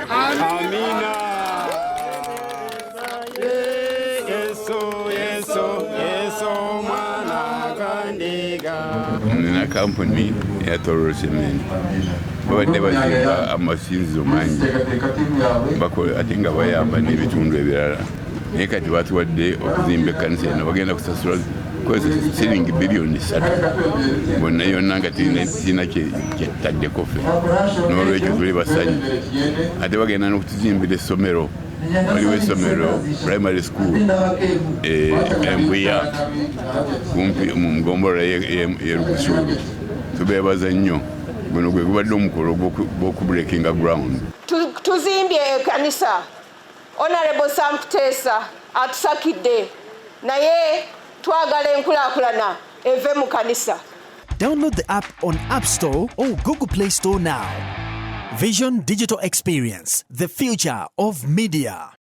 Amina. Yeso mwana kandiga. Nina kampuni ya Toro Cement. Babadde bazimba amasinzizo mangi. Atenga bayamba n'ebitundu ebirala. Naye kati batuwadde okuzimba ekkanisa eno bagenda kusasula siringi biliyoni 3. Bonna yonna nga tirina kyetaddeko ffe. N'olwekyo tuli basanyu. Ate bagenda n'okutuzimbira essomero. Waliwo essomero primary school Embuya kumpi mu ngombolola y'Erukusulu. Tubeebaza nnyo. Guno gwe gubadde omukolo gw'okubreakinga ground. Tuzimbye ekkanisa. Honorable Sam Kutesa atusakidde naye twagala enkulaakulana eve mu kanisa. Download the app on App Store or Google Play Store now. Vision Digital Experience, the future of media.